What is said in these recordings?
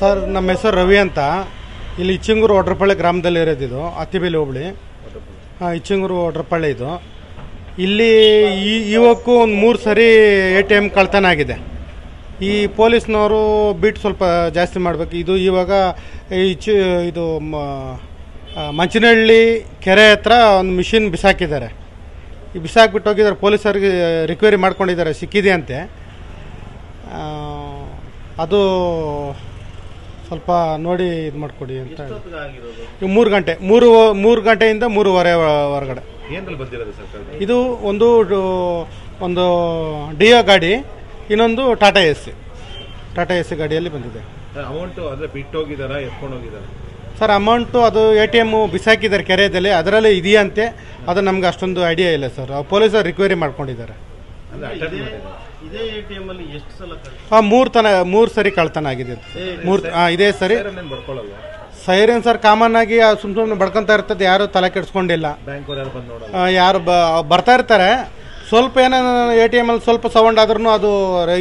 Sir ನಮ್ಮ ಹೆಸರು ರವಿ ಅಂತ. ಇಲ್ಲಿ ಇಚ್ಚಂಗೂರು ಒಡ್ರಪಳ್ಳಿ ಗ್ರಾಮದಲ್ಲಿ ಇರೋದಿದು, ಅತ್ತಿಬೇಲಿ ಹೋಬಳಿ. ಇಚ್ಚಂಗೂರು ಒಡ್ರಪಳ್ಳಿ ಇದು. ಇಲ್ಲಿ ಇವಕ್ಕೂ ಒಂದು 3 ಸರಿ ATM ಕಳ್ತನ ಆಗಿದೆ. ಈ ಪೊಲೀಸ್ನವರು ಬೀಟ್ ಸ್ವಲ್ಪ ಜಾಸ್ತಿ ಮಾಡಬೇಕು. ಇದು ಇವಾಗ ಇದು ಮಂಚನಹಳ್ಳಿ ಕೆರೆ ಹತ್ರ ಒಂದು ಮಿಷಿನ್ ಬಿಸಾಕಿದ್ದಾರೆ. ಈ ಬಿಸಾಕ್ಬಿಟ್ಟು ಹೋಗಿದ್ದಾರೆ. ಪೊಲೀಸರಿಗೆ ರಿಕ್ವೈರಿ ಮಾಡ್ಕೊಂಡಿದ್ದಾರೆ, ಸಿಕ್ಕಿದೆ ಅಂತೆ. ಅದು ಸ್ವಲ್ಪ ನೋಡಿ ಇದು ಮಾಡಿಕೊಡಿ ಅಂತ. 3 ಗಂಟೆ 3 ಗಂಟೆಯಿಂದ 3:15 ಹೊರಗಡೆ. ಇದು ಒಂದು ಡಿಯೋ ಗಾಡಿ, ಇನ್ನೊಂದು ಟಾಟಾ ಎಸಿ ಗಾಡಿಯಲ್ಲಿ ಬಂದಿದೆ. ಸರ್ ಅಮೌಂಟು ಅದು ATM ಬಿಸಾಕಿದ್ದಾರೆ ಕೆರೆಯಲ್ಲಿ, ಅದರಲ್ಲಿ ಇದೆಯಂತೆ. ಅದು ನಮ್ಗೆ ಅಷ್ಟೊಂದು ಐಡಿಯಾ ಇಲ್ಲ ಸರ್. ಪೊಲೀಸರು ರಿಕ್ವೈರಿ ಮಾಡ್ಕೊಂಡಿದ್ದಾರೆ. ಮೂರು ಸರಿ ಕಳ್ತನ ಆಗಿದೆ. ಇದೇ ಸರಿ ಸೈರನ್ ಸರ್ ಕಾಮನ್ ಆಗಿ ಸುಮ್ಮನೆ ಬಡ್ಕೊಂತ ಇರ್ತದೆ, ಯಾರು ತಲೆ ಕೆಡಿಸ್ಕೊಂಡಿಲ್ಲ. ಯಾರು ಬರ್ತಾ ಇರ್ತಾರೆ, ಸ್ವಲ್ಪ ಏನೋ ATM ಅಲ್ಲಿ ಸ್ವಲ್ಪ ಸೌಂಡ್ ಆದ್ರೂ ಅದು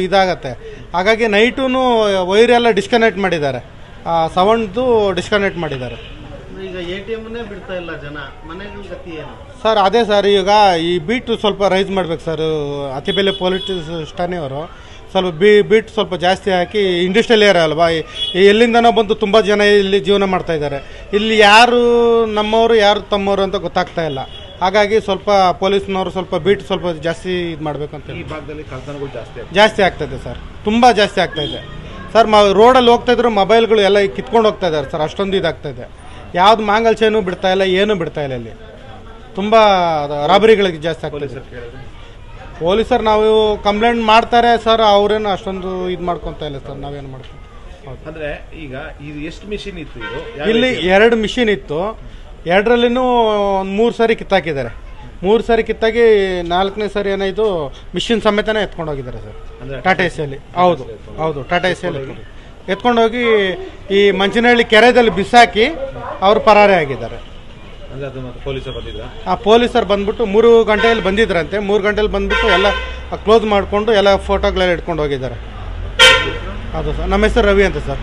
ಇದಾಗತ್ತೆ. ಹಾಗಾಗಿ ನೈಟೂ ವೈರ್ ಎಲ್ಲ ಡಿಸ್ಕನೆಕ್ಟ್ ಮಾಡಿದ್ದಾರೆ, ಸೌಂಡ್ದು ಡಿಸ್ಕನೆಕ್ಟ್ ಮಾಡಿದ್ದಾರೆ. ಈಗ ATMನೇ ಬಿಡ್ತಾ ಇಲ್ಲ ಜನ, ಮನೆಗಳ ಗತಿ ಏನು ಸರ್? ಅದೇ ಸರ್, ಈಗ ಈ ಬೀಟ್ ಸ್ವಲ್ಪ ರೈಸ್ ಮಾಡ್ಬೇಕು ಸರ್. ಅತಿಬೆಲೆ ಪೊಲೀಸ್ ಸ್ಟೇಷನ್ ಅವರು ಸ್ವಲ್ಪ ಬೀಟ್ ಸ್ವಲ್ಪ ಜಾಸ್ತಿ ಹಾಕಿ, ಇಂಡಸ್ಟ್ರಿಯಲ್ ಏರಿಯಾ ಅಲ್ವಾ, ಎಲ್ಲಿಂದನೋ ಬಂದು ತುಂಬ ಜನ ಇಲ್ಲಿ ಜೀವನ ಮಾಡ್ತಾ ಇದ್ದಾರೆ. ಇಲ್ಲಿ ಯಾರು ನಮ್ಮವರು ಯಾರು ತಮ್ಮವರು ಅಂತ ಗೊತ್ತಾಗ್ತಾ ಇಲ್ಲ. ಹಾಗಾಗಿ ಸ್ವಲ್ಪ ಪೊಲೀಸ್ನವರು ಸ್ವಲ್ಪ ಬೀಟ್ ಸ್ವಲ್ಪ ಜಾಸ್ತಿ ಇದು ಮಾಡ್ಬೇಕಂತ. ಈ ಭಾಗದಲ್ಲಿ ಕಳ್ತನಗಳು ಜಾಸ್ತಿ ಆಗ್ತಾಯಿದೆ ಸರ್, ತುಂಬ ಜಾಸ್ತಿ ಆಗ್ತಾಯಿದೆ ಸರ್. ರೋಡಲ್ಲಿ ಹೋಗ್ತಾ ಇದ್ರು ಮೊಬೈಲ್ಗಳು ಎಲ್ಲ ಕಿತ್ಕೊಂಡು ಹೋಗ್ತಾ ಇದ್ದಾರೆ ಸರ್. ಅಷ್ಟೊಂದು ಇದಾಗ್ತಾ ಇದೆ. ಯಾವ್ದು ಮಾಂಗಲ್ ಚೈನು ಬಿಡ್ತಾ ಇಲ್ಲ, ಏನೂ ಬಿಡ್ತಾ ಇಲ್ಲ. ಇಲ್ಲಿ ತುಂಬ ರಾಬರಿಗಳಿಗೆ ಜಾಸ್ತಿ ಆಗ್ತದೆ. ಪೊಲೀಸರು ನಾವು ಕಂಪ್ಲೇಂಟ್ ಮಾಡ್ತಾರೆ ಸರ್, ಅವ್ರೇನು ಅಷ್ಟೊಂದು ಇದು ಮಾಡ್ಕೊತಾ ಇಲ್ಲ ಸರ್. ನಾವೇನು ಮಾಡ್ತೀವಿ ಅಂದ್ರೆ ಈಗ ಇದು ಎಷ್ಟು ಮಿಷಿನ್ ಇತ್ತು? ಇಲ್ಲಿ 2 ಮಿಷಿನ್ ಇತ್ತು. 2ರಲ್ಲಿನೂ ಒಂದು 3 ಸರಿ ಕಿತ್ತಾಕಿದ್ದಾರೆ. 3 ಸರಿ ಕಿತ್ತಾಗಿ 4ನೇ ಸರಿ ಏನಾಯ್ತು ಮಿಷಿನ್ ಸಮೇತನೇ ಎತ್ಕೊಂಡು ಹೋಗಿದ್ದಾರೆ ಸರ್. ಟಾಟಾ ಎಸಿಯಲ್ಲಿ. ಹೌದು ಟಾಟಾ ಎಸಿಯಲ್ಲಿ ಎತ್ಕೊಂಡೋಗಿ ಈ ಮಂಚನಹಳ್ಳಿ ಕೆರೆದಲ್ಲಿ ಬಿಸಾಕಿ ಅವರು ಪರಾರಿ ಆಗಿದ್ದಾರೆ. ಪೊಲೀಸರು ಬಂದ್ಬಿಟ್ಟು 3 ಗಂಟೆಯಲ್ಲಿ ಬಂದಿದ್ರಂತೆ. 3 ಗಂಟೆಯಲ್ಲಿ ಬಂದ್ಬಿಟ್ಟು ಎಲ್ಲ ಕ್ಲೋಸ್ ಮಾಡಿಕೊಂಡು ಎಲ್ಲ ಫೋಟೋಗಳೆಲ್ಲ ಇಟ್ಕೊಂಡು ಹೋಗಿದ್ದಾರೆ. ಹೌದು ಸರ್. ನಮ್ಮ ಹೆಸರು ರವಿ ಅಂತ ಸರ್.